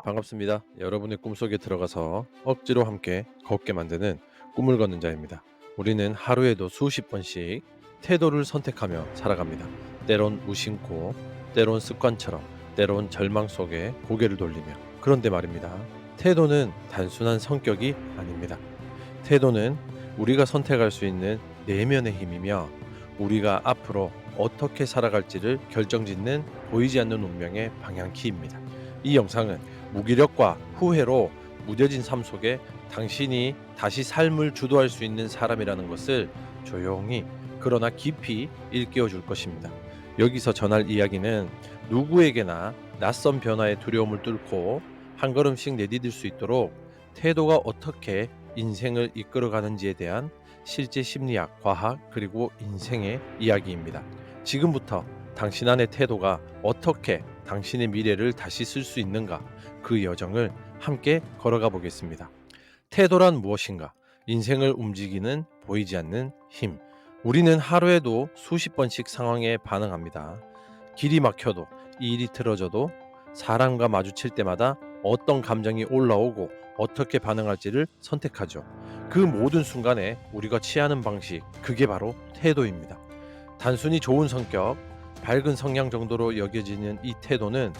반갑습니다. 여러분의 꿈속에 들어가서 억지로 함께 걷게 만드는 꿈을 걷는 자입니다. 우리는 하루에도 수십 번씩 태도를 선택하며 살아갑니다. 때론 무심코, 때론 습관처럼, 때론 절망 속에 고개를 돌리며. 그런데 말입니다. 태도는 단순한 성격이 아닙니다. 태도는 우리가 선택할 수 있는 내면의 힘이며 우리가 앞으로 어떻게 살아갈지를 결정짓는 보이지 않는 운명의 방향키입니다. 이 영상은 무기력과 후회로 무뎌진 삶 속에 당신이 다시 삶을 주도할 수 있는 사람이라는 것을 조용히 그러나 깊이 일깨워 줄 것입니다. 여기서 전할 이야기는 누구에게나 낯선 변화의 두려움을 뚫고 한 걸음씩 내디딜 수 있도록 태도가 어떻게 인생을 이끌어가는지에 대한 실제 심리학, 과학, 그리고 인생의 이야기입니다. 지금부터 당신 안의 태도가 어떻게 당신의 미래를 다시 쓸 수 있는가, 그 여정을 함께 걸어가 보겠습니다. 태도란 무엇인가? 인생을 움직이는 보이지 않는 힘. 우리는 하루에도 수십 번씩 상황에 반응합니다. 길이 막혀도, 일이 틀어져도, 사람과 마주칠 때마다 어떤 감정이 올라오고 어떻게 반응할지를 선택하죠. 그 모든 순간에 우리가 취하는 방식, 그게 바로 태도입니다. 단순히 좋은 성격, 밝은 성향 정도로 여겨지는 이 태도는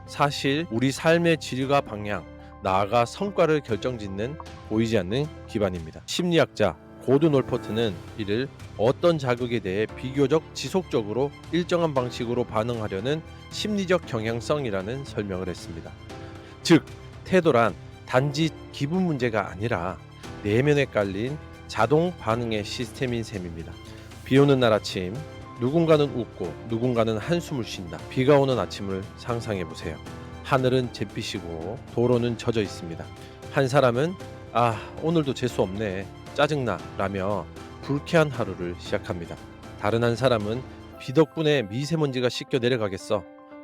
사실 우리 삶의 질과 방향, 나아가 성과를 결정짓는 보이지 않는 기반입니다. 심리학자 고든 올퍼트는 이를 어떤 자극에 대해 비교적 지속적으로 일정한 방식으로 반응하려는 심리적 경향성이라는 설명을 했습니다. 즉, 태도란 단지 기분 문제가 아니라 내면에 깔린 자동 반응의 시스템인 셈입니다. 비 오는 날 아침, 누군가는 웃고 누군가는 한숨을 쉰다. 비가 오는 아침을 상상해 보세요. 하늘은 잿빛이고 도로는 젖어 있습니다. 한 사람은 오늘도 재수 없네, 짜증나 라며 불쾌한 하루를 시작합니다. 다른 한 사람은 비 덕분에 미세먼지가 씻겨 내려가겠어,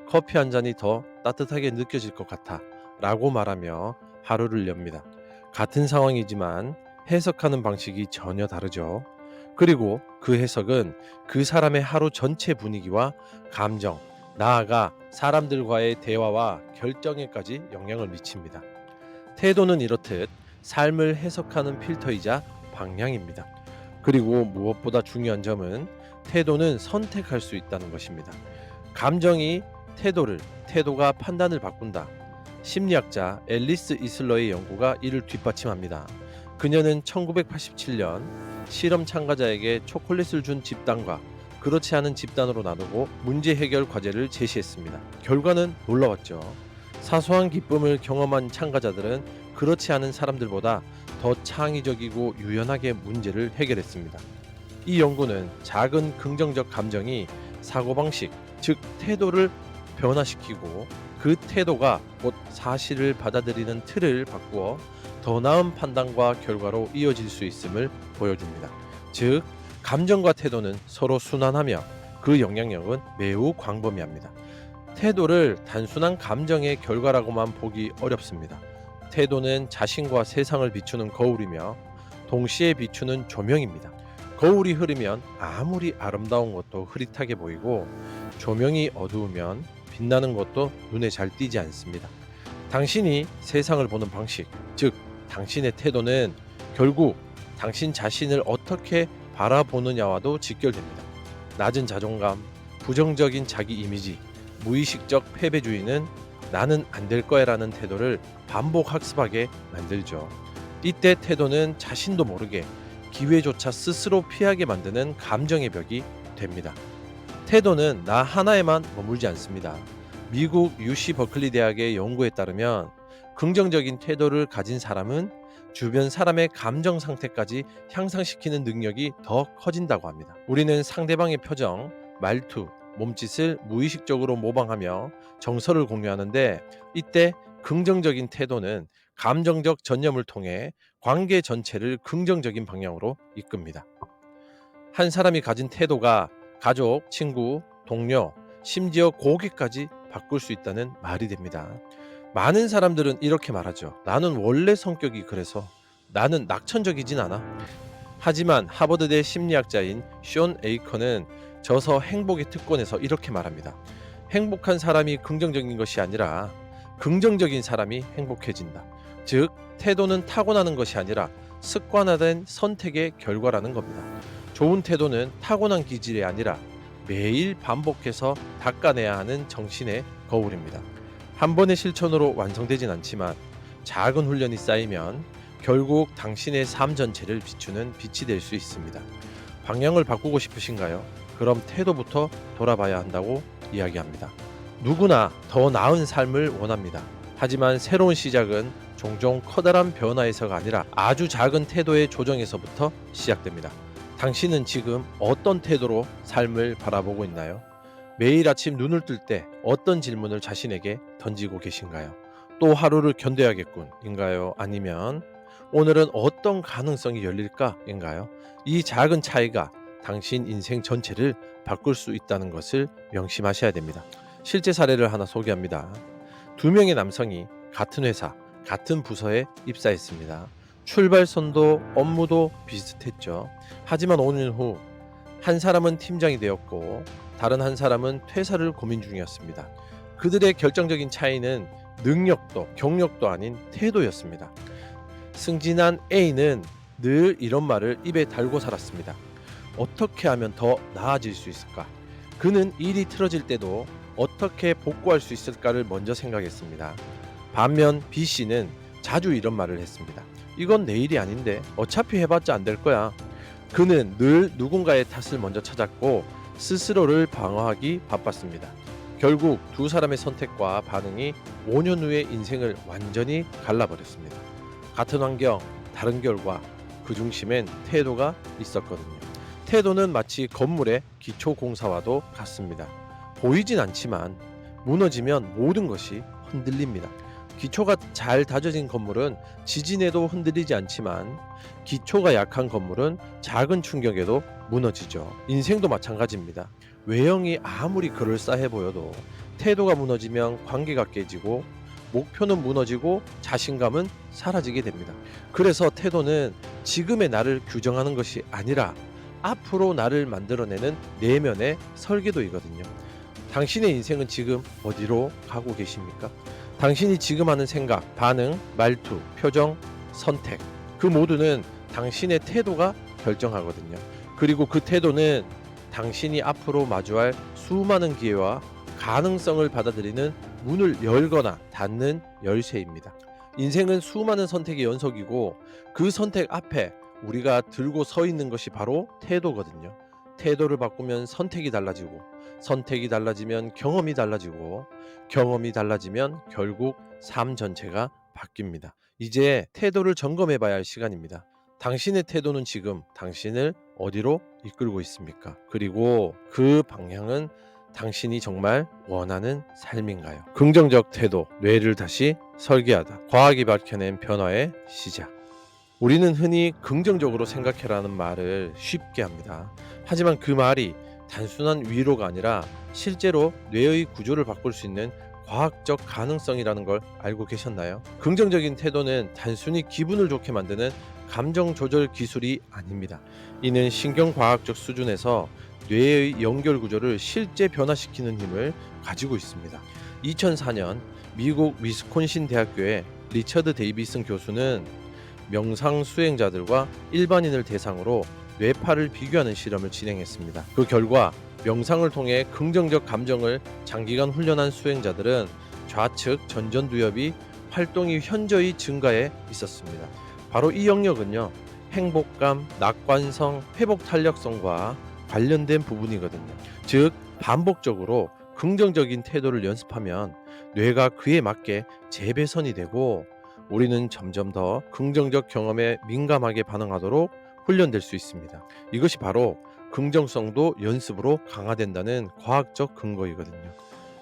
커피 한 잔이 더 따뜻하게 느껴질 것 같아 라고 말하며 하루를 엽니다. 같은 상황이지만 해석하는 방식이 전혀 다르죠. 그리고 그 해석은 그 사람의 하루 전체 분위기와 감정, 나아가 사람들과의 대화와 결정에까지 영향을 미칩니다. 태도는 이렇듯 삶을 해석하는 필터이자 방향입니다. 그리고 무엇보다 중요한 점은 태도는 선택할 수 있다는 것입니다. 감정이 태도가 판단을 바꾼다. 심리학자 앨리스 이슬러의 연구가 이를 뒷받침합니다. 그녀는 1987년 실험 참가자에게 초콜릿을 준 집단과 그렇지 않은 집단으로 나누고 문제 해결 과제를 제시했습니다. 결과는 놀라웠죠. 사소한 기쁨을 경험한 참가자들은 그렇지 않은 사람들보다 더 창의적이고 유연하게 문제를 해결했습니다. 이 연구는 작은 긍정적 감정이 사고방식, 즉 태도를 변화시키고 그 태도가 곧 사실을 받아들이는 틀을 바꾸어 더 나은 판단과 결과로 이어질 수 있음을 보여줍니다. 즉, 감정과 태도는 서로 순환하며 그 영향력은 매우 광범위합니다. 태도를 단순한 감정의 결과라고만 보기 어렵습니다. 태도는 자신과 세상을 비추는 거울이며 동시에 비추는 조명입니다. 거울이 흐리면 아무리 아름다운 것도 흐릿하게 보이고 조명이 어두우면 빛나는 것도 눈에 잘 띄지 않습니다. 당신이 세상을 보는 방식, 즉 당신의 태도는 결국 당신 자신을 어떻게 바라보느냐와도 직결됩니다. 낮은 자존감, 부정적인 자기 이미지, 무의식적 패배주의는 나는 안 될 거야라는 태도를 반복 학습하게 만들죠. 이때 태도는 자신도 모르게 기회조차 스스로 피하게 만드는 감정의 벽이 됩니다. 태도는 나 하나에만 머물지 않습니다. 미국 UC 버클리 대학의 연구에 따르면 긍정적인 태도를 가진 사람은 주변 사람의 감정 상태까지 향상시키는 능력이 더 커진다고 합니다. 우리는 상대방의 표정, 말투, 몸짓을 무의식적으로 모방하며 정서를 공유하는데, 이때 긍정적인 태도는 감정적 전념을 통해 관계 전체를 긍정적인 방향으로 이끕니다. 한 사람이 가진 태도가 가족, 친구, 동료, 심지어 고객까지 바꿀 수 있다는 말이 됩니다. 많은 사람들은 이렇게 말하죠. 나는 원래 성격이 그래서, 나는 낙천적이진 않아. 하지만 하버드대 심리학자인 숀 에이커는 저서 행복의 특권에서 이렇게 말합니다. 행복한 사람이 긍정적인 것이 아니라 긍정적인 사람이 행복해진다. 즉, 태도는 타고나는 것이 아니라 습관화된 선택의 결과라는 겁니다. 좋은 태도는 타고난 기질이 아니라 매일 반복해서 닦아내야 하는 정신의 거울입니다. 한 번의 실천으로 완성되진 않지만 작은 훈련이 쌓이면 결국 당신의 삶 전체를 비추는 빛이 될 수 있습니다. 방향을 바꾸고 싶으신가요? 그럼 태도부터 돌아봐야 한다고 이야기합니다. 누구나 더 나은 삶을 원합니다. 하지만 새로운 시작은 종종 커다란 변화에서가 아니라 아주 작은 태도의 조정에서부터 시작됩니다. 당신은 지금 어떤 태도로 삶을 바라보고 있나요? 매일 아침 눈을 뜰 때 어떤 질문을 자신에게 던지고 계신가요? 또 하루를 견뎌야겠군인가요? 아니면 오늘은 어떤 가능성이 열릴까인가요? 이 작은 차이가 당신 인생 전체를 바꿀 수 있다는 것을 명심하셔야 됩니다. 실제 사례를 하나 소개합니다. 2명의 남성이 같은 회사, 같은 부서에 입사했습니다. 출발선도 업무도 비슷했죠. 하지만 5년 후 한 사람은 팀장이 되었고 다른 한 사람은 퇴사를 고민 중이었습니다. 그들의 결정적인 차이는 능력도 경력도 아닌 태도였습니다. 승진한 A는 늘 이런 말을 입에 달고 살았습니다. 어떻게 하면 더 나아질 수 있을까? 그는 일이 틀어질 때도 어떻게 복구할 수 있을까를 먼저 생각했습니다. 반면 B씨는 자주 이런 말을 했습니다. 이건 내 일이 아닌데 어차피 해봤자 안 될 거야. 그는 늘 누군가의 탓을 먼저 찾았고 스스로를 방어하기 바빴습니다. 결국 두 사람의 선택과 반응이 5년 후에 인생을 완전히 갈라버렸습니다. 같은 환경, 다른 결과, 그 중심엔 태도가 있었거든요. 태도는 마치 건물의 기초 공사와도 같습니다. 보이진 않지만 무너지면 모든 것이 흔들립니다. 기초가 잘 다져진 건물은 지진에도 흔들리지 않지만 기초가 약한 건물은 작은 충격에도 무너지죠. 인생도 마찬가지입니다. 외형이 아무리 그럴싸해 보여도 태도가 무너지면 관계가 깨지고 목표는 무너지고 자신감은 사라지게 됩니다. 그래서 태도는 지금의 나를 규정하는 것이 아니라 앞으로 나를 만들어내는 내면의 설계도이거든요. 당신의 인생은 지금 어디로 가고 계십니까? 당신이 지금 하는 생각, 반응, 말투, 표정, 선택, 그 모두는 당신의 태도가 결정하거든요. 그리고 그 태도는 당신이 앞으로 마주할 수많은 기회와 가능성을 받아들이는 문을 열거나 닫는 열쇠입니다. 인생은 수많은 선택의 연속이고 그 선택 앞에 우리가 들고 서 있는 것이 바로 태도거든요. 태도를 바꾸면 선택이 달라지고 선택이 달라지면 경험이 달라지고 경험이 달라지면 결국 삶 전체가 바뀝니다. 이제 태도를 점검해 봐야 할 시간입니다. 당신의 태도는 지금 당신을 어디로 이끌고 있습니까? 그리고 그 방향은 당신이 정말 원하는 삶인가요? 긍정적 태도, 뇌를 다시 설계하다. 과학이 밝혀낸 변화의 시작. 우리는 흔히 긍정적으로 생각해라는 말을 쉽게 합니다. 하지만 그 말이 단순한 위로가 아니라 실제로 뇌의 구조를 바꿀 수 있는 과학적 가능성이라는 걸 알고 계셨나요? 긍정적인 태도는 단순히 기분을 좋게 만드는 감정 조절 기술이 아닙니다. 이는 신경과학적 수준에서 뇌의 연결 구조를 실제 변화시키는 힘을 가지고 있습니다. 2004년 미국 위스콘신 대학교의 리처드 데이비슨 교수는 명상 수행자들과 일반인을 대상으로 뇌파를 비교하는 실험을 진행했습니다. 그 결과 명상을 통해 긍정적 감정을 장기간 훈련한 수행자들은 좌측 전전두엽이 활동이 현저히 증가해 있었습니다. 바로 이 영역은요, 행복감, 낙관성, 회복 탄력성과 관련된 부분이거든요. 즉, 반복적으로 긍정적인 태도를 연습하면 뇌가 그에 맞게 재배선이 되고 우리는 점점 더 긍정적 경험에 민감하게 반응하도록 훈련될 수 있습니다. 이것이 바로 긍정성도 연습으로 강화된다는 과학적 근거이거든요.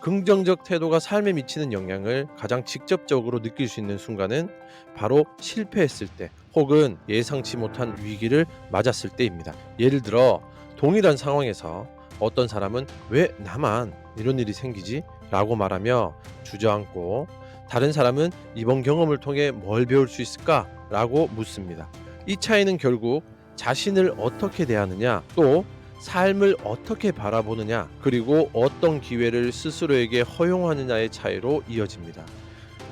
긍정적 태도가 삶에 미치는 영향을 가장 직접적으로 느낄 수 있는 순간은 바로 실패했을 때 혹은 예상치 못한 위기를 맞았을 때입니다. 예를 들어 동일한 상황에서 어떤 사람은 왜 나만 이런 일이 생기지? 라고 말하며 주저앉고 다른 사람은 이번 경험을 통해 뭘 배울 수 있을까? 라고 묻습니다. 이 차이는 결국 자신을 어떻게 대하느냐, 또 삶을 어떻게 바라보느냐, 그리고 어떤 기회를 스스로에게 허용하느냐의 차이로 이어집니다.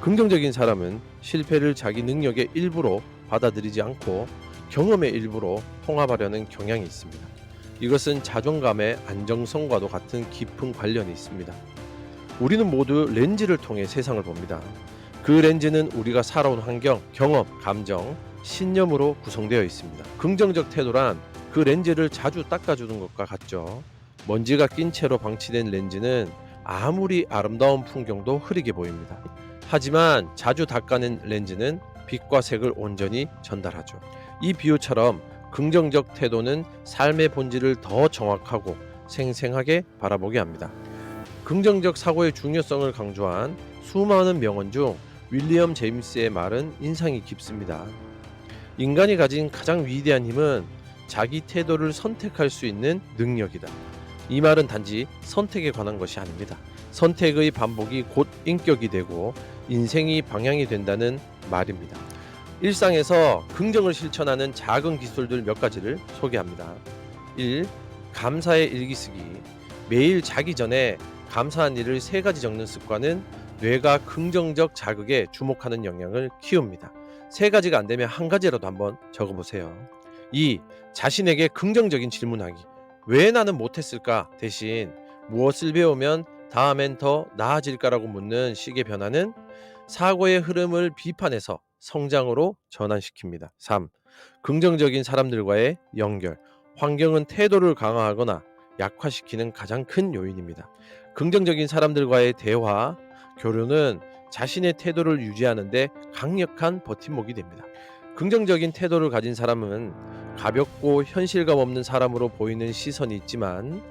긍정적인 사람은 실패를 자기 능력의 일부로 받아들이지 않고 경험의 일부로 통합하려는 경향이 있습니다. 이것은 자존감의 안정성과도 같은 깊은 관련이 있습니다. 우리는 모두 렌즈를 통해 세상을 봅니다. 그 렌즈는 우리가 살아온 환경, 경험, 감정, 신념으로 구성되어 있습니다. 긍정적 태도란 그 렌즈를 자주 닦아주는 것과 같죠. 먼지가 낀 채로 방치된 렌즈는 아무리 아름다운 풍경도 흐리게 보입니다. 하지만 자주 닦아낸 렌즈는 빛과 색을 온전히 전달하죠. 이 비유처럼 긍정적 태도는 삶의 본질을 더 정확하고 생생하게 바라보게 합니다. 긍정적 사고의 중요성을 강조한 수많은 명언 중 윌리엄 제임스의 말은 인상이 깊습니다. 인간이 가진 가장 위대한 힘은 자기 태도를 선택할 수 있는 능력이다. 이 말은 단지 선택에 관한 것이 아닙니다. 선택의 반복이 곧 인격이 되고 인생이 방향이 된다는 말입니다. 일상에서 긍정을 실천하는 작은 기술들 몇 가지를 소개합니다. 1. 감사의 일기 쓰기. 매일 자기 전에 감사한 일을 3가지 적는 습관은 뇌가 긍정적 자극에 주목하는 영향을 키웁니다. 3가지가 안 되면 1가지라도 한번 적어보세요. 2. 자신에게 긍정적인 질문하기. 왜 나는 못했을까 대신 무엇을 배우면 다음엔 더 나아질까라고 묻는 식의 변화는 사고의 흐름을 비판해서 성장으로 전환시킵니다. 3. 긍정적인 사람들과의 연결. 환경은 태도를 강화하거나 약화시키는 가장 큰 요인입니다. 긍정적인 사람들과의 대화, 교류는 자신의 태도를 유지하는 데 강력한 버팀목이 됩니다. 긍정적인 태도를 가진 사람은 가볍고 현실감 없는 사람으로 보이는 시선이 있지만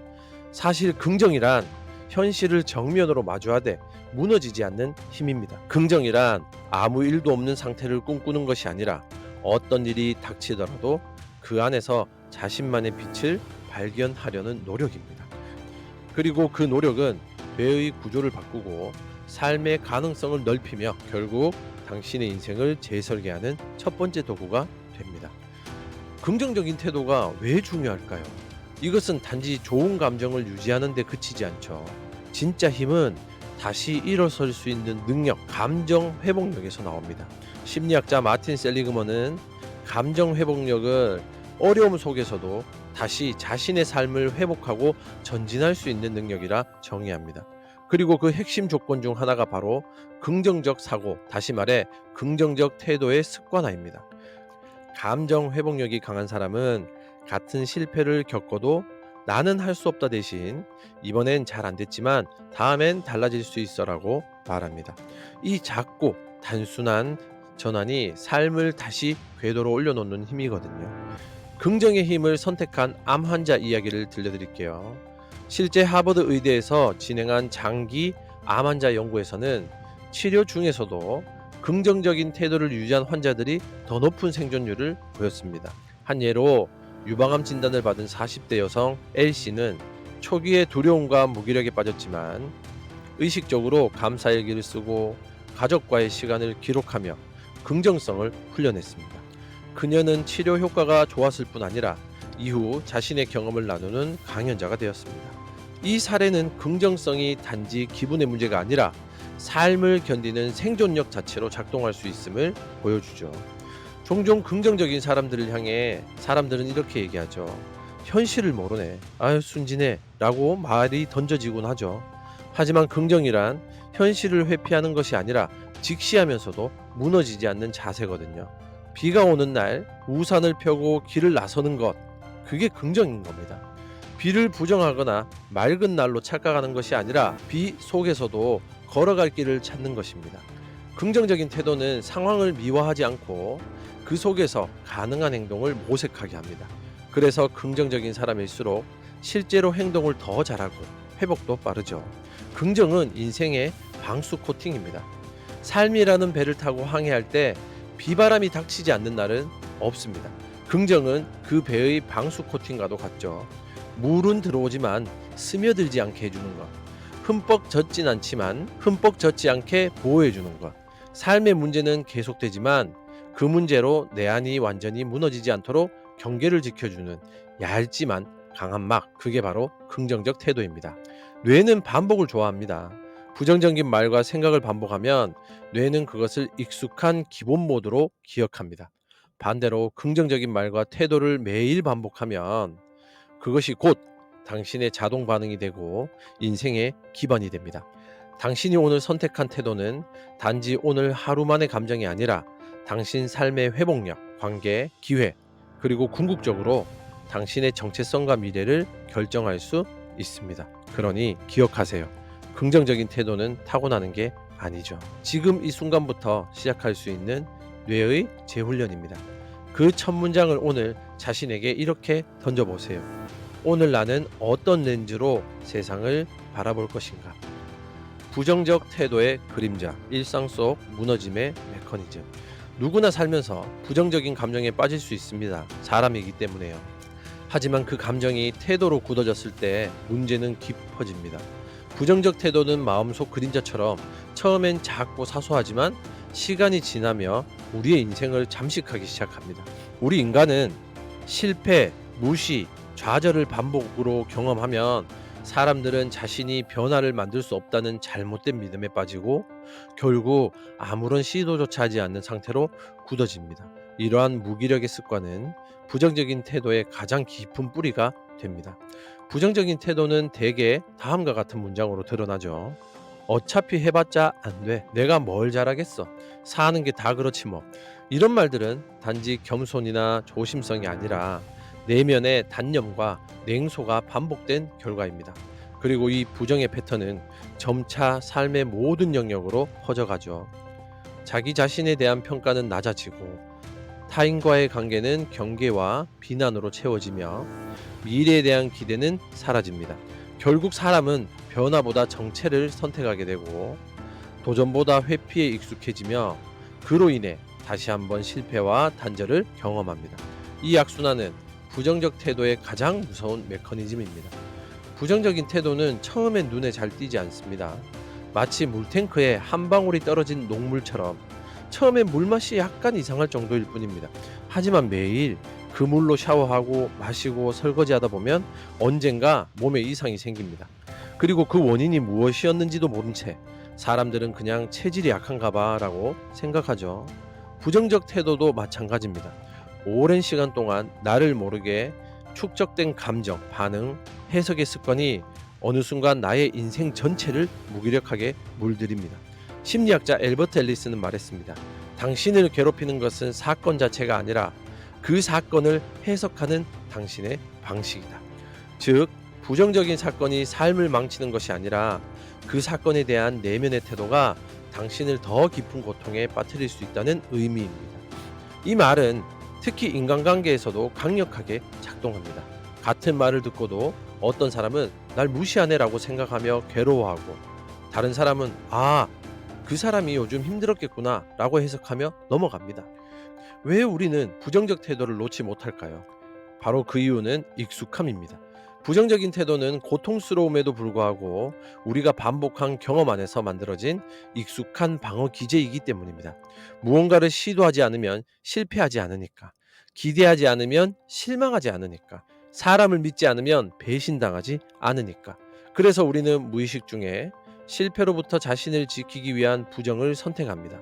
사실 긍정이란 현실을 정면으로 마주하되 무너지지 않는 힘입니다. 긍정이란 아무 일도 없는 상태를 꿈꾸는 것이 아니라 어떤 일이 닥치더라도 그 안에서 자신만의 빛을 발견하려는 노력입니다. 그리고 그 노력은 뇌의 구조를 바꾸고 삶의 가능성을 넓히며 결국 당신의 인생을 재설계하는 첫 번째 도구가 됩니다. 긍정적인 태도가 왜 중요할까요? 이것은 단지 좋은 감정을 유지하는 데 그치지 않죠. 진짜 힘은 다시 일어설 수 있는 능력, 감정 회복력에서 나옵니다. 심리학자 마틴 셀리그먼은 감정 회복력을 어려움 속에서도 다시 자신의 삶을 회복하고 전진할 수 있는 능력이라 정의합니다. 그리고 그 핵심 조건 중 하나가 바로 긍정적 사고, 다시 말해 긍정적 태도의 습관화입니다. 감정 회복력이 강한 사람은 같은 실패를 겪어도 나는 할 수 없다 대신 이번엔 잘 안 됐지만 다음엔 달라질 수 있어라고 말합니다. 이 작고 단순한 전환이 삶을 다시 궤도로 올려놓는 힘이거든요. 긍정의 힘을 선택한 암 환자 이야기를 들려드릴게요. 실제 하버드 의대에서 진행한 장기 암 환자 연구에서는 치료 중에서도 긍정적인 태도를 유지한 환자들이 더 높은 생존율을 보였습니다. 한 예로 유방암 진단을 받은 40대 여성 L씨는 초기에 두려움과 무기력에 빠졌지만 의식적으로 감사일기를 쓰고 가족과의 시간을 기록하며 긍정성을 훈련했습니다. 그녀는 치료 효과가 좋았을 뿐 아니라 이후 자신의 경험을 나누는 강연자가 되었습니다. 이 사례는 긍정성이 단지 기분의 문제가 아니라 삶을 견디는 생존력 자체로 작동할 수 있음을 보여주죠. 종종 긍정적인 사람들을 향해 사람들은 이렇게 얘기하죠. 현실을 모르네. 아유 순진해. 라고 말이 던져지곤 하죠. 하지만 긍정이란 현실을 회피하는 것이 아니라 직시하면서도 무너지지 않는 자세거든요. 비가 오는 날 우산을 펴고 길을 나서는 것, 그게 긍정인 겁니다. 비를 부정하거나 맑은 날로 착각하는 것이 아니라 비 속에서도 걸어갈 길을 찾는 것입니다. 긍정적인 태도는 상황을 미화하지 않고 그 속에서 가능한 행동을 모색하게 합니다. 그래서 긍정적인 사람일수록 실제로 행동을 더 잘하고 회복도 빠르죠. 긍정은 인생의 방수 코팅입니다. 삶이라는 배를 타고 항해할 때 비바람이 닥치지 않는 날은 없습니다. 긍정은 그 배의 방수 코팅과도 같죠. 물은 들어오지만 스며들지 않게 해주는 것. 흠뻑 젖진 않지만 흠뻑 젖지 않게 보호해주는 것. 삶의 문제는 계속되지만 그 문제로 내 안이 완전히 무너지지 않도록 경계를 지켜주는 얇지만 강한 막, 그게 바로 긍정적 태도입니다. 뇌는 반복을 좋아합니다. 부정적인 말과 생각을 반복하면 뇌는 그것을 익숙한 기본 모드로 기억합니다. 반대로 긍정적인 말과 태도를 매일 반복하면 그것이 곧 당신의 자동 반응이 되고 인생의 기반이 됩니다. 당신이 오늘 선택한 태도는 단지 오늘 하루만의 감정이 아니라 당신 삶의 회복력, 관계, 기회, 그리고 궁극적으로 당신의 정체성과 미래를 결정할 수 있습니다. 그러니 기억하세요. 긍정적인 태도는 타고나는 게 아니죠. 지금 이 순간부터 시작할 수 있는 뇌의 재훈련입니다. 그 첫 문장을 오늘 자신에게 이렇게 던져보세요. 오늘 나는 어떤 렌즈로 세상을 바라볼 것인가? 부정적 태도의 그림자, 일상 속 무너짐의 메커니즘. 누구나 살면서 부정적인 감정에 빠질 수 있습니다. 사람이기 때문에요. 하지만 그 감정이 태도로 굳어졌을 때 문제는 깊어집니다. 부정적 태도는 마음속 그림자처럼 처음엔 작고 사소하지만 시간이 지나며 우리의 인생을 잠식하기 시작합니다. 우리 인간은 실패, 무시, 좌절을 반복으로 경험하면 사람들은 자신이 변화를 만들 수 없다는 잘못된 믿음에 빠지고 결국 아무런 시도조차 하지 않는 상태로 굳어집니다. 이러한 무기력의 습관은 부정적인 태도의 가장 깊은 뿌리가 됩니다. 부정적인 태도는 대개 다음과 같은 문장으로 드러나죠. 어차피 해봤자 안 돼. 내가 뭘 잘하겠어. 사는 게 다 그렇지 뭐. 이런 말들은 단지 겸손이나 조심성이 아니라 내면의 단념과 냉소가 반복된 결과입니다. 그리고 이 부정의 패턴은 점차 삶의 모든 영역으로 퍼져가죠. 자기 자신에 대한 평가는 낮아지고 타인과의 관계는 경계와 비난으로 채워지며 미래에 대한 기대는 사라집니다. 결국 사람은 변화보다 정체를 선택하게 되고 도전보다 회피에 익숙해지며 그로 인해 다시 한번 실패와 단절을 경험합니다. 이 악순환은 부정적 태도의 가장 무서운 메커니즘입니다. 부정적인 태도는 처음엔 눈에 잘 띄지 않습니다. 마치 물탱크에 한 방울이 떨어진 녹물처럼 처음엔 물맛이 약간 이상할 정도일 뿐입니다. 하지만 매일 그 물로 샤워하고 마시고 설거지하다 보면 언젠가 몸에 이상이 생깁니다. 그리고 그 원인이 무엇이었는지도 모른 채 사람들은 그냥 체질이 약한가 봐라고 생각하죠. 부정적 태도도 마찬가지입니다. 오랜 시간 동안 나를 모르게 축적된 감정, 반응, 해석의 습관이 어느 순간 나의 인생 전체를 무기력하게 물들입니다. 심리학자 엘버트 앨리스는 말했습니다. 당신을 괴롭히는 것은 사건 자체가 아니라 그 사건을 해석하는 당신의 방식이다. 즉, 부정적인 사건이 삶을 망치는 것이 아니라 그 사건에 대한 내면의 태도가 당신을 더 깊은 고통에 빠뜨릴 수 있다는 의미입니다. 이 말은 특히 인간관계에서도 강력하게 작동합니다. 같은 말을 듣고도 어떤 사람은 날 무시하네라고 생각하며 괴로워하고 다른 사람은 그 사람이 요즘 힘들었겠구나 라고 해석하며 넘어갑니다. 왜 우리는 부정적 태도를 놓지 못할까요? 바로 그 이유는 익숙함입니다. 부정적인 태도는 고통스러움에도 불구하고 우리가 반복한 경험 안에서 만들어진 익숙한 방어 기제이기 때문입니다. 무언가를 시도하지 않으면 실패하지 않으니까, 기대하지 않으면 실망하지 않으니까, 사람을 믿지 않으면 배신당하지 않으니까. 그래서 우리는 무의식 중에 실패로부터 자신을 지키기 위한 부정을 선택합니다.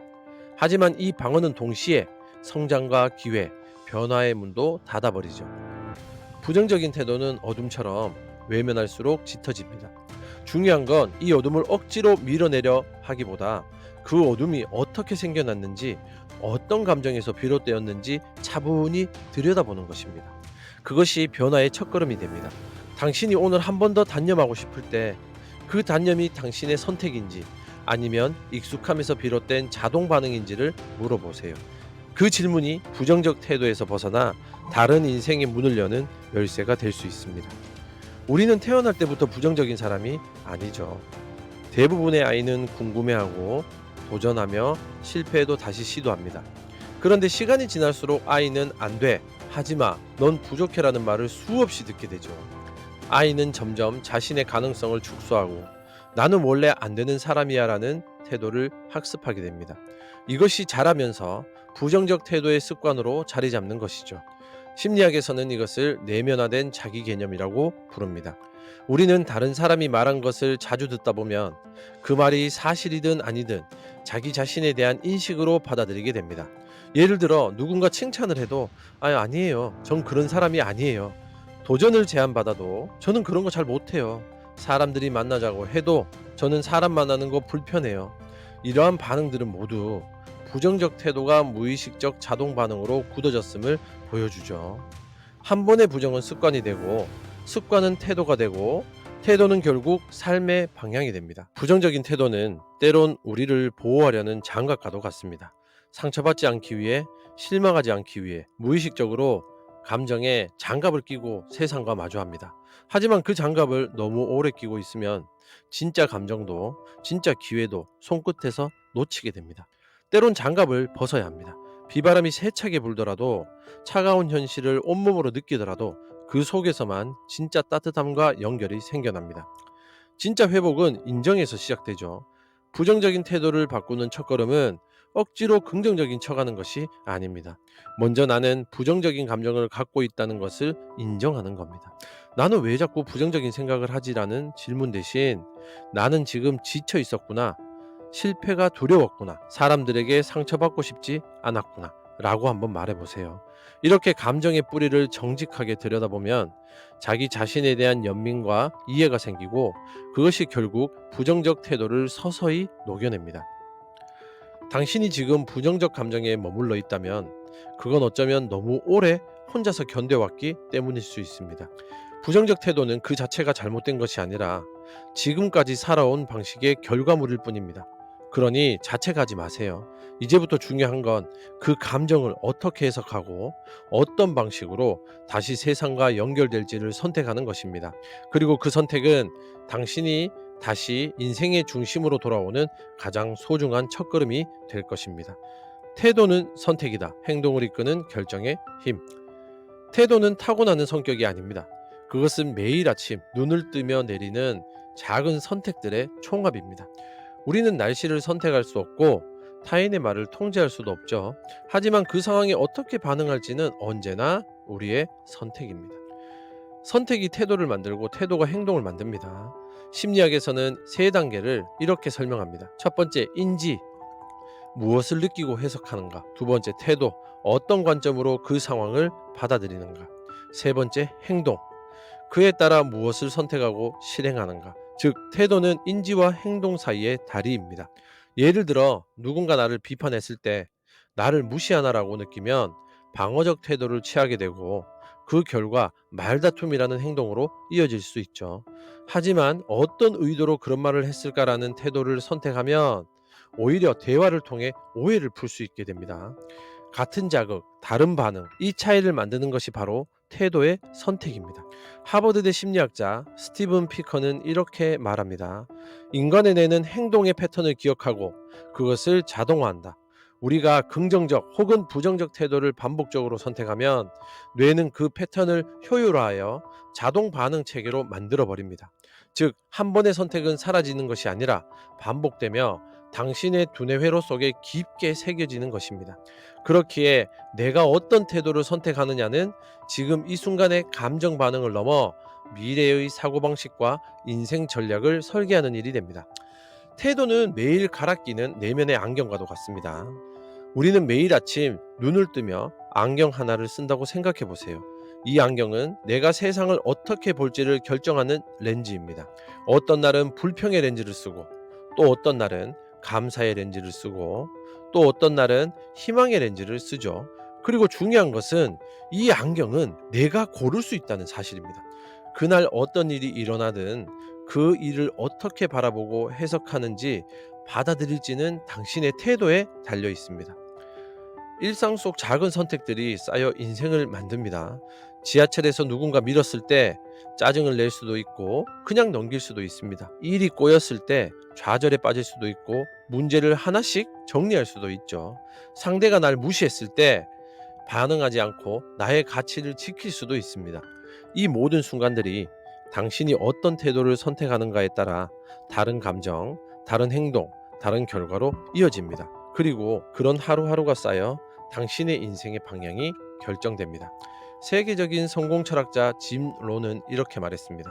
하지만 이 방어는 동시에 성장과 기회, 변화의 문도 닫아버리죠. 부정적인 태도는 어둠처럼 외면할수록 짙어집니다. 중요한 건 이 어둠을 억지로 밀어내려 하기보다 그 어둠이 어떻게 생겨났는지, 어떤 감정에서 비롯되었는지 차분히 들여다보는 것입니다. 그것이 변화의 첫걸음이 됩니다. 당신이 오늘 한 번 더 단념하고 싶을 때 그 단념이 당신의 선택인지 아니면 익숙함에서 비롯된 자동 반응인지를 물어보세요. 그 질문이 부정적 태도에서 벗어나 다른 인생의 문을 여는 열쇠가 될 수 있습니다. 우리는 태어날 때부터 부정적인 사람이 아니죠. 대부분의 아이는 궁금해하고 도전하며 실패해도 다시 시도합니다. 그런데 시간이 지날수록 아이는 안 돼, 하지마, 넌 부족해라는 말을 수없이 듣게 되죠. 아이는 점점 자신의 가능성을 축소하고 나는 원래 안 되는 사람이야 라는 태도를 학습하게 됩니다. 이것이 자라면서 부정적 태도의 습관으로 자리 잡는 것이죠. 심리학에서는 이것을 내면화된 자기 개념이라고 부릅니다. 우리는 다른 사람이 말한 것을 자주 듣다 보면 그 말이 사실이든 아니든 자기 자신에 대한 인식으로 받아들이게 됩니다. 예를 들어 누군가 칭찬을 해도 아니에요. 전 그런 사람이 아니에요. 도전을 제안받아도 저는 그런 거 잘 못해요. 사람들이 만나자고 해도 저는 사람 만나는 거 불편해요. 이러한 반응들은 모두 부정적 태도가 무의식적 자동 반응으로 굳어졌음을 보여주죠. 한 번의 부정은 습관이 되고 습관은 태도가 되고 태도는 결국 삶의 방향이 됩니다. 부정적인 태도는 때론 우리를 보호하려는 장갑과도 같습니다. 상처받지 않기 위해, 실망하지 않기 위해 무의식적으로 감정에 장갑을 끼고 세상과 마주합니다. 하지만 그 장갑을 너무 오래 끼고 있으면 진짜 감정도 진짜 기회도 손끝에서 놓치게 됩니다. 때론 장갑을 벗어야 합니다. 비바람이 세차게 불더라도 차가운 현실을 온몸으로 느끼더라도 그 속에서만 진짜 따뜻함과 연결이 생겨납니다. 진짜 회복은 인정에서 시작되죠. 부정적인 태도를 바꾸는 첫걸음은 억지로 긍정적인 척하는 것이 아닙니다. 먼저 나는 부정적인 감정을 갖고 있다는 것을 인정하는 겁니다. 나는 왜 자꾸 부정적인 생각을 하지라는 질문 대신 나는 지금 지쳐 있었구나. 실패가 두려웠구나. 사람들에게 상처받고 싶지 않았구나. 라고 한번 말해보세요. 이렇게 감정의 뿌리를 정직하게 들여다보면 자기 자신에 대한 연민과 이해가 생기고 그것이 결국 부정적 태도를 서서히 녹여냅니다. 당신이 지금 부정적 감정에 머물러 있다면 그건 어쩌면 너무 오래 혼자서 견뎌왔기 때문일 수 있습니다. 부정적 태도는 그 자체가 잘못된 것이 아니라 지금까지 살아온 방식의 결과물일 뿐입니다. 그러니 자책하지 마세요. 이제부터 중요한 건 그 감정을 어떻게 해석하고 어떤 방식으로 다시 세상과 연결될지를 선택하는 것입니다. 그리고 그 선택은 당신이 다시 인생의 중심으로 돌아오는 가장 소중한 첫걸음이 될 것입니다. 태도는 선택이다. 행동을 이끄는 결정의 힘. 태도는 타고나는 성격이 아닙니다. 그것은 매일 아침 눈을 뜨며 내리는 작은 선택들의 총합입니다. 우리는 날씨를 선택할 수 없고 타인의 말을 통제할 수도 없죠. 하지만 그 상황에 어떻게 반응할지는 언제나 우리의 선택입니다. 선택이 태도를 만들고 태도가 행동을 만듭니다. 심리학에서는 세 단계를 이렇게 설명합니다. 첫 번째, 인지, 무엇을 느끼고 해석하는가. 두 번째, 태도, 어떤 관점으로 그 상황을 받아들이는가. 세 번째, 행동, 그에 따라 무엇을 선택하고 실행하는가. 즉, 태도는 인지와 행동 사이의 다리입니다. 예를 들어 누군가 나를 비판했을 때 나를 무시하나라고 느끼면 방어적 태도를 취하게 되고 그 결과 말다툼이라는 행동으로 이어질 수 있죠. 하지만 어떤 의도로 그런 말을 했을까라는 태도를 선택하면 오히려 대화를 통해 오해를 풀 수 있게 됩니다. 같은 자극, 다른 반응, 이 차이를 만드는 것이 바로 태도의 선택입니다. 하버드대 심리학자 스티븐 피커는 이렇게 말합니다. 인간의 뇌는 행동의 패턴을 기억하고 그것을 자동화한다. 우리가 긍정적 혹은 부정적 태도를 반복적으로 선택하면 뇌는 그 패턴을 효율화하여 자동 반응 체계로 만들어 버립니다. 즉, 한 번의 선택은 사라지는 것이 아니라 반복되며 당신의 두뇌 회로 속에 깊게 새겨지는 것입니다. 그렇기에 내가 어떤 태도를 선택하느냐는 지금 이 순간의 감정 반응을 넘어 미래의 사고방식과 인생 전략을 설계하는 일이 됩니다. 태도는 매일 갈아 끼는 내면의 안경과도 같습니다. 우리는 매일 아침 눈을 뜨며 안경 하나를 쓴다고 생각해 보세요. 이 안경은 내가 세상을 어떻게 볼지를 결정하는 렌즈입니다. 어떤 날은 불평의 렌즈를 쓰고 또 어떤 날은 감사의 렌즈를 쓰고 또 어떤 날은 희망의 렌즈를 쓰죠. 그리고 중요한 것은 이 안경은 내가 고를 수 있다는 사실입니다. 그날 어떤 일이 일어나든 그 일을 어떻게 바라보고 해석하는지 받아들일지는 당신의 태도에 달려 있습니다. 일상 속 작은 선택들이 쌓여 인생을 만듭니다. 지하철에서 누군가 밀었을 때 짜증을 낼 수도 있고 그냥 넘길 수도 있습니다. 일이 꼬였을 때 좌절에 빠질 수도 있고 문제를 하나씩 정리할 수도 있죠. 상대가 날 무시했을 때 반응하지 않고 나의 가치를 지킬 수도 있습니다. 이 모든 순간들이 당신이 어떤 태도를 선택하는가에 따라 다른 감정, 다른 행동, 다른 결과로 이어집니다. 그리고 그런 하루하루가 쌓여 당신의 인생의 방향이 결정됩니다. 세계적인 성공 철학자 짐 론은 이렇게 말했습니다.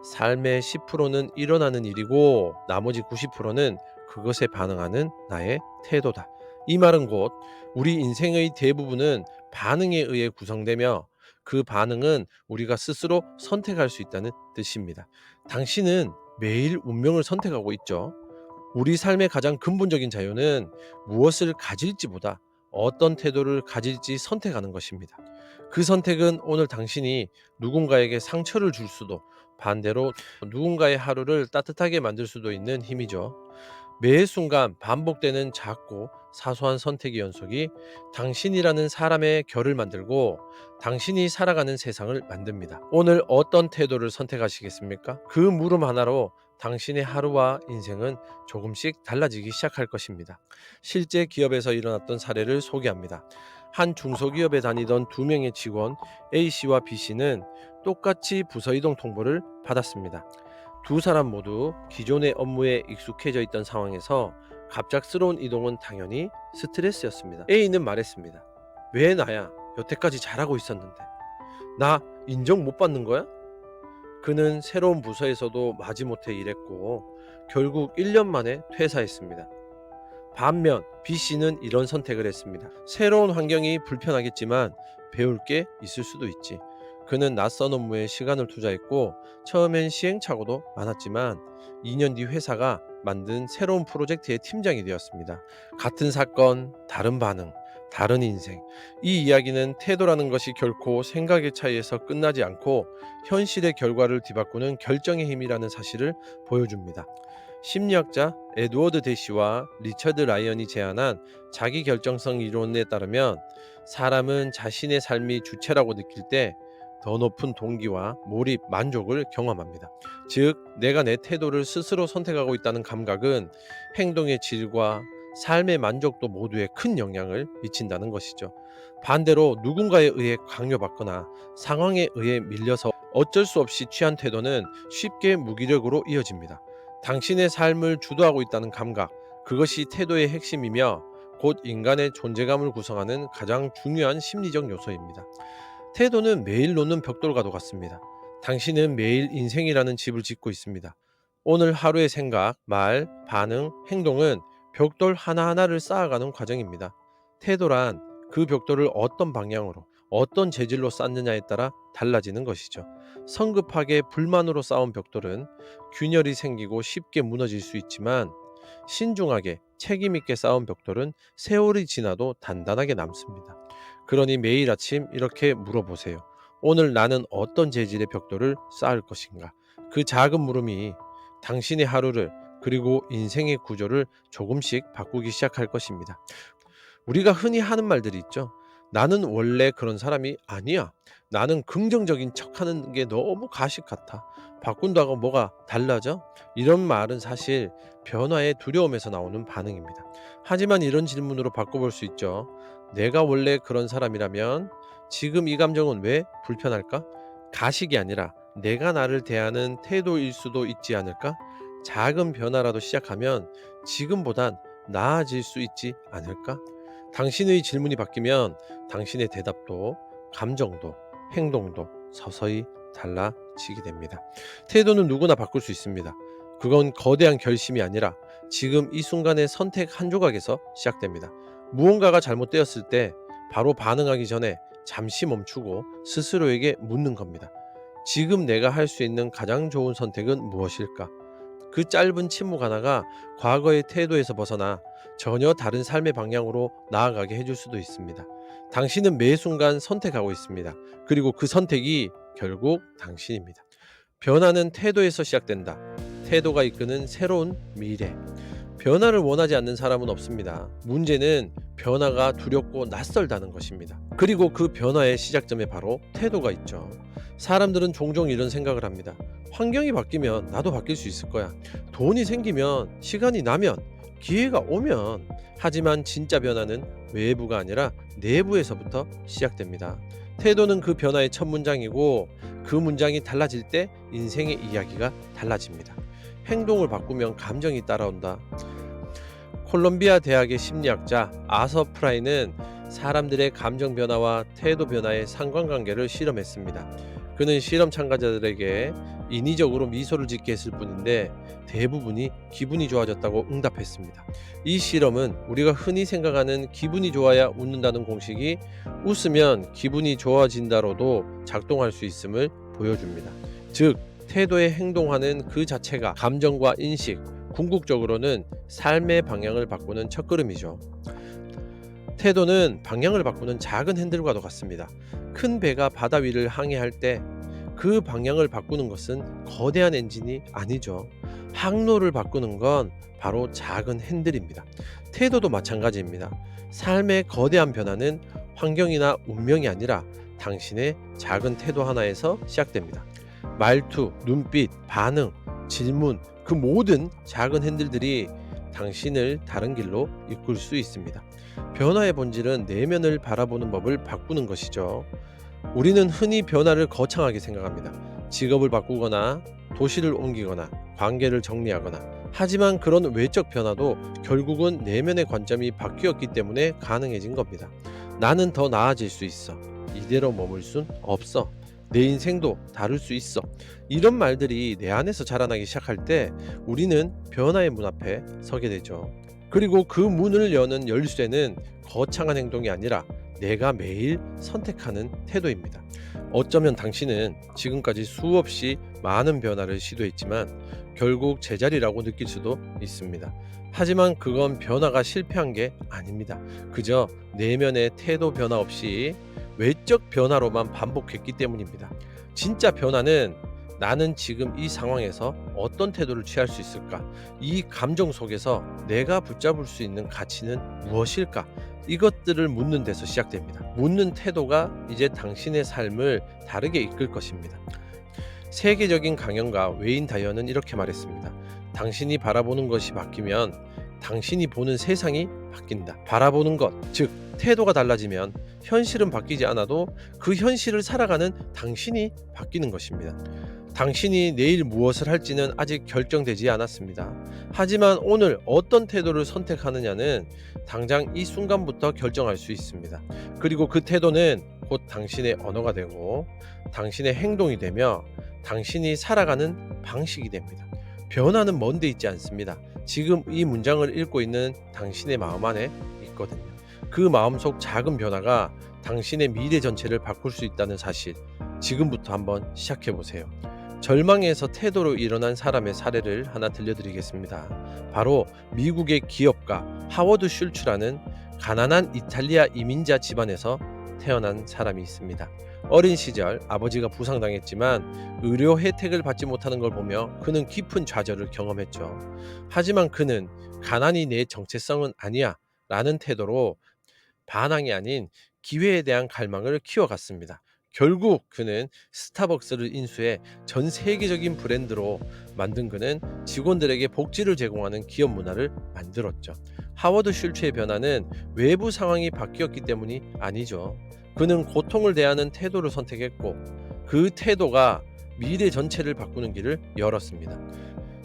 삶의 10%는 일어나는 일이고 나머지 90%는 그것에 반응하는 나의 태도다. 이 말은 곧 우리 인생의 대부분은 반응에 의해 구성되며 그 반응은 우리가 스스로 선택할 수 있다는 뜻입니다. 당신은 매일 운명을 선택하고 있죠. 우리 삶의 가장 근본적인 자유는 무엇을 가질지보다 어떤 태도를 가질지 선택하는 것입니다. 그 선택은 오늘 당신이 누군가에게 상처를 줄 수도, 반대로 누군가의 하루를 따뜻하게 만들 수도 있는 힘이죠. 매 순간 반복되는 작고 사소한 선택의 연속이 당신이라는 사람의 결을 만들고 당신이 살아가는 세상을 만듭니다. 오늘 어떤 태도를 선택하시겠습니까? 그 물음 하나로 당신의 하루와 인생은 조금씩 달라지기 시작할 것입니다. 실제 기업에서 일어났던 사례를 소개합니다. 한 중소기업에 다니던 두 명의 직원 A씨와 B씨는 똑같이 부서 이동 통보를 받았습니다. 두 사람 모두 기존의 업무에 익숙해져 있던 상황에서 갑작스러운 이동은 당연히 스트레스였습니다. A는 말했습니다. 왜 나야? 여태까지 잘하고 있었는데. 나 인정 못 받는 거야? 그는 새로운 부서에서도 마지못해 일했고 결국 1년 만에 퇴사했습니다. 반면 B씨는 이런 선택을 했습니다. 새로운 환경이 불편하겠지만 배울 게 있을 수도 있지. 그는 낯선 업무에 시간을 투자했고 처음엔 시행착오도 많았지만 2년 뒤 회사가 만든 새로운 프로젝트의 팀장이 되었습니다. 같은 사건, 다른 반응, 다른 인생. 이 이야기는 태도라는 것이 결코 생각의 차이에서 끝나지 않고 현실의 결과를 뒤바꾸는 결정의 힘이라는 사실을 보여줍니다. 심리학자 에드워드 대시와 리처드 라이언이 제안한 자기결정성 이론에 따르면 사람은 자신의 삶이 주체라고 느낄 때 더 높은 동기와 몰입, 만족을 경험합니다. 즉, 내가 내 태도를 스스로 선택하고 있다는 감각은 행동의 질과 삶의 만족도 모두에 큰 영향을 미친다는 것이죠. 반대로 누군가에 의해 강요받거나 상황에 의해 밀려서 어쩔 수 없이 취한 태도는 쉽게 무기력으로 이어집니다. 당신의 삶을 주도하고 있다는 감각, 그것이 태도의 핵심이며 곧 인간의 존재감을 구성하는 가장 중요한 심리적 요소입니다. 태도는 매일 놓는 벽돌과도 같습니다. 당신은 매일 인생이라는 집을 짓고 있습니다. 오늘 하루의 생각, 말, 반응, 행동은 벽돌 하나하나를 쌓아가는 과정입니다. 태도란 그 벽돌을 어떤 방향으로, 어떤 재질로 쌓느냐에 따라 달라지는 것이죠. 성급하게 불만으로 쌓은 벽돌은 균열이 생기고 쉽게 무너질 수 있지만 신중하게 책임있게 쌓은 벽돌은 세월이 지나도 단단하게 남습니다. 그러니 매일 아침 이렇게 물어보세요. 오늘 나는 어떤 재질의 벽돌을 쌓을 것인가? 그 작은 물음이 당신의 하루를 그리고 인생의 구조를 조금씩 바꾸기 시작할 것입니다. 우리가 흔히 하는 말들이 있죠. 나는 원래 그런 사람이 아니야. 나는 긍정적인 척하는 게 너무 가식 같아. 바꾼다고 뭐가 달라져? 이런 말은 사실 변화의 두려움에서 나오는 반응입니다. 하지만 이런 질문으로 바꿔볼 수 있죠. 내가 원래 그런 사람이라면 지금 이 감정은 왜 불편할까? 가식이 아니라 내가 나를 대하는 태도일 수도 있지 않을까? 작은 변화라도 시작하면 지금보단 나아질 수 있지 않을까? 당신의 질문이 바뀌면 당신의 대답도, 감정도, 행동도 서서히 달라지게 됩니다. 태도는 누구나 바꿀 수 있습니다. 그건 거대한 결심이 아니라 지금 이 순간의 선택 한 조각에서 시작됩니다. 무언가가 잘못되었을 때 바로 반응하기 전에 잠시 멈추고 스스로에게 묻는 겁니다. 지금 내가 할 수 있는 가장 좋은 선택은 무엇일까? 그 짧은 침묵 하나가 과거의 태도에서 벗어나 전혀 다른 삶의 방향으로 나아가게 해줄 수도 있습니다. 당신은 매 순간 선택하고 있습니다. 그리고 그 선택이 결국 당신입니다. 변화는 태도에서 시작된다. 태도가 이끄는 새로운 미래. 변화를 원하지 않는 사람은 없습니다. 문제는 변화가 두렵고 낯설다는 것입니다. 그리고 그 변화의 시작점에 바로 태도가 있죠. 사람들은 종종 이런 생각을 합니다. 환경이 바뀌면 나도 바뀔 수 있을 거야. 돈이 생기면, 시간이 나면, 기회가 오면. 하지만 진짜 변화는 외부가 아니라 내부에서부터 시작됩니다. 태도는 그 변화의 첫 문장이고 그 문장이 달라질 때 인생의 이야기가 달라집니다. 행동을 바꾸면 감정이 따라온다. 콜롬비아 대학의 심리학자 아서 프라이는 사람들의 감정 변화와 태도 변화의 상관관계를 실험했습니다. 그는 실험 참가자들에게 인위적으로 미소를 짓게 했을 뿐인데 대부분이 기분이 좋아졌다고 응답했습니다. 이 실험은 우리가 흔히 생각하는 기분이 좋아야 웃는다는 공식이 웃으면 기분이 좋아진다로도 작동할 수 있음을 보여줍니다. 즉, 태도에 행동하는 그 자체가 감정과 인식, 궁극적으로는 삶의 방향을 바꾸는 첫걸음이죠. 태도는 방향을 바꾸는 작은 핸들과도 같습니다. 큰 배가 바다 위를 항해할 때 그 방향을 바꾸는 것은 거대한 엔진이 아니죠. 항로를 바꾸는 건 바로 작은 핸들입니다. 태도도 마찬가지입니다. 삶의 거대한 변화는 환경이나 운명이 아니라 당신의 작은 태도 하나에서 시작됩니다. 말투, 눈빛, 반응, 질문, 그 모든 작은 핸들들이 당신을 다른 길로 이끌 수 있습니다. 변화의 본질은 내면을 바라보는 법을 바꾸는 것이죠. 우리는 흔히 변화를 거창하게 생각합니다. 직업을 바꾸거나 도시를 옮기거나 관계를 정리하거나. 하지만 그런 외적 변화도 결국은 내면의 관점이 바뀌었기 때문에 가능해진 겁니다. 나는 더 나아질 수 있어. 이대로 머물 순 없어. 내 인생도 다를 수 있어. 이런 말들이 내 안에서 자라나기 시작할 때 우리는 변화의 문 앞에 서게 되죠. 그리고 그 문을 여는 열쇠는 거창한 행동이 아니라 내가 매일 선택하는 태도입니다. 어쩌면 당신은 지금까지 수없이 많은 변화를 시도했지만 결국 제자리라고 느낄 수도 있습니다. 하지만 그건 변화가 실패한 게 아닙니다. 그저 내면의 태도 변화 없이 외적 변화로만 반복했기 때문입니다. 진짜 변화는 나는 지금 이 상황에서 어떤 태도를 취할 수 있을까? 이 감정 속에서 내가 붙잡을 수 있는 가치는 무엇일까? 이것들을 묻는 데서 시작됩니다. 묻는 태도가 이제 당신의 삶을 다르게 이끌 것입니다. 세계적인 강연가 웨인 다이언은 이렇게 말했습니다. 당신이 바라보는 것이 바뀌면 당신이 보는 세상이 바뀐다. 바라보는 것, 즉 태도가 달라지면 현실은 바뀌지 않아도 그 현실을 살아가는 당신이 바뀌는 것입니다. 당신이 내일 무엇을 할지는 아직 결정되지 않았습니다. 하지만 오늘 어떤 태도를 선택하느냐는 당장 이 순간부터 결정할 수 있습니다. 그리고 그 태도는 곧 당신의 언어가 되고 당신의 행동이 되며 당신이 살아가는 방식이 됩니다. 변화는 먼 데 있지 않습니다. 지금 이 문장을 읽고 있는 당신의 마음 안에 있거든요. 그 마음속 작은 변화가 당신의 미래 전체를 바꿀 수 있다는 사실, 지금부터 한번 시작해 보세요. 절망에서 태도로 일어난 사람의 사례를 하나 들려드리겠습니다. 바로 미국의 기업가 하워드 슐츠라는 가난한 이탈리아 이민자 집안에서 태어난 사람이 있습니다. 어린 시절 아버지가 부상당했지만 의료 혜택을 받지 못하는 걸 보며 그는 깊은 좌절을 경험했죠. 하지만 그는 가난이 내 정체성은 아니야 라는 태도로 반항이 아닌 기회에 대한 갈망을 키워갔습니다. 결국 그는 스타벅스를 인수해 전 세계적인 브랜드로 만든 그는 직원들에게 복지를 제공하는 기업 문화를 만들었죠. 하워드 슐츠의 변화는 외부 상황이 바뀌었기 때문이 아니죠. 그는 고통을 대하는 태도를 선택했고 그 태도가 미래 전체를 바꾸는 길을 열었습니다.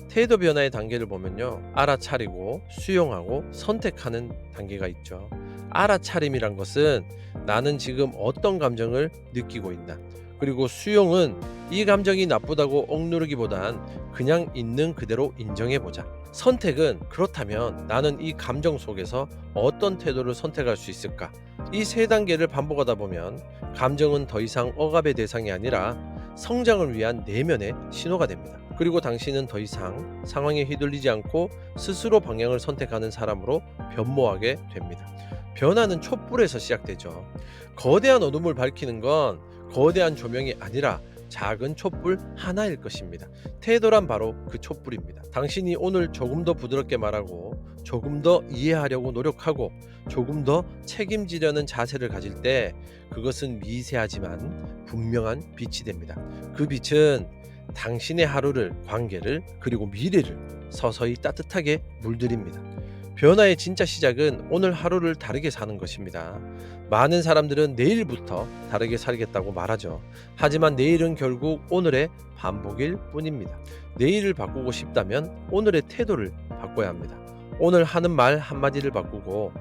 태도 변화의 단계를 보면요, 알아차리고 수용하고 선택하는 단계가 있죠. 알아차림이란 것은 나는 지금 어떤 감정을 느끼고 있나, 그리고 수용은 이 감정이 나쁘다고 억누르기보단 그냥 있는 그대로 인정해보자. 선택은 그렇다면 나는 이 감정 속에서 어떤 태도를 선택할 수 있을까? 이 세 단계를 반복하다 보면 감정은 더 이상 억압의 대상이 아니라 성장을 위한 내면의 신호가 됩니다. 그리고 당신은 더 이상 상황에 휘둘리지 않고 스스로 방향을 선택하는 사람으로 변모하게 됩니다. 변화는 촛불에서 시작되죠. 거대한 어둠을 밝히는 건 거대한 조명이 아니라 작은 촛불 하나일 것입니다. 태도란 바로 그 촛불입니다. 당신이 오늘 조금 더 부드럽게 말하고 조금 더 이해하려고 노력하고 조금 더 책임지려는 자세를 가질 때 그것은 미세하지만 분명한 빛이 됩니다. 그 빛은 당신의 하루를, 관계를, 그리고 미래를 서서히 따뜻하게 물들입니다. 변화의 진짜 시작은 오늘 하루를 다르게 사는 것입니다. 많은 사람들은 내일부터 다르게 살겠다고 말하죠. 하지만 내일은 결국 오늘의 반복일 뿐입니다. 내일을 바꾸고 싶다면 오늘의 태도를 바꿔야 합니다. 오늘 하는 말 한마디를 바꾸고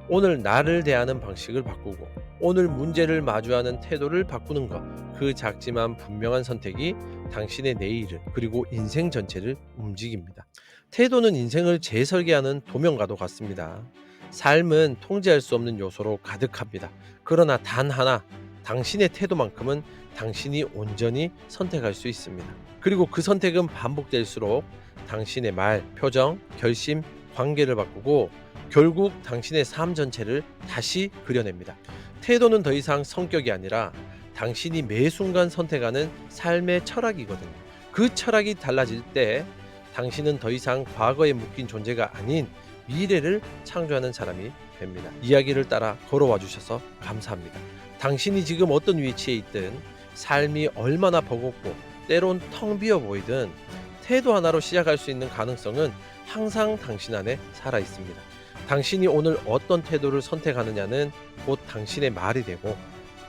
오늘 나를 대하는 방식을 바꾸고 오늘 문제를 마주하는 태도를 바꾸는 것, 그 작지만 분명한 선택이 당신의 내일을 그리고 인생 전체를 움직입니다. 태도는 인생을 재설계하는 도면과도 같습니다. 삶은 통제할 수 없는 요소로 가득합니다. 그러나 단 하나, 당신의 태도만큼은 당신이 온전히 선택할 수 있습니다. 그리고 그 선택은 반복될수록 당신의 말, 표정, 결심, 관계를 바꾸고 결국 당신의 삶 전체를 다시 그려냅니다. 태도는 더 이상 성격이 아니라 당신이 매 순간 선택하는 삶의 철학이거든요. 그 철학이 달라질 때 당신은 더 이상 과거에 묶인 존재가 아닌 미래를 창조하는 사람이 됩니다. 이야기를 따라 걸어와 주셔서 감사합니다. 당신이 지금 어떤 위치에 있든 삶이 얼마나 버겁고 때론 텅 비어 보이든 태도 하나로 시작할 수 있는 가능성은 항상 당신 안에 살아 있습니다. 당신이 오늘 어떤 태도를 선택하느냐는 곧 당신의 말이 되고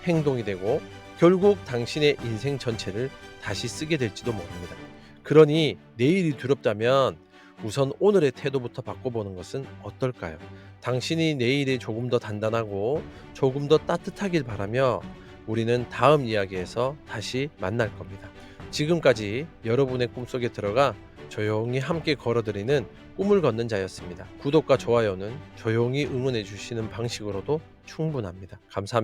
행동이 되고 결국 당신의 인생 전체를 다시 쓰게 될지도 모릅니다. 그러니 내일이 두렵다면 우선 오늘의 태도부터 바꿔보는 것은 어떨까요? 당신이 내일이 조금 더 단단하고 조금 더 따뜻하길 바라며 우리는 다음 이야기에서 다시 만날 겁니다. 지금까지 여러분의 꿈속에 들어가 조용히 함께 걸어드리는 꿈을 걷는 자였습니다. 구독과 좋아요는 조용히 응원해 주시는 방식으로도 충분합니다. 감사합니다.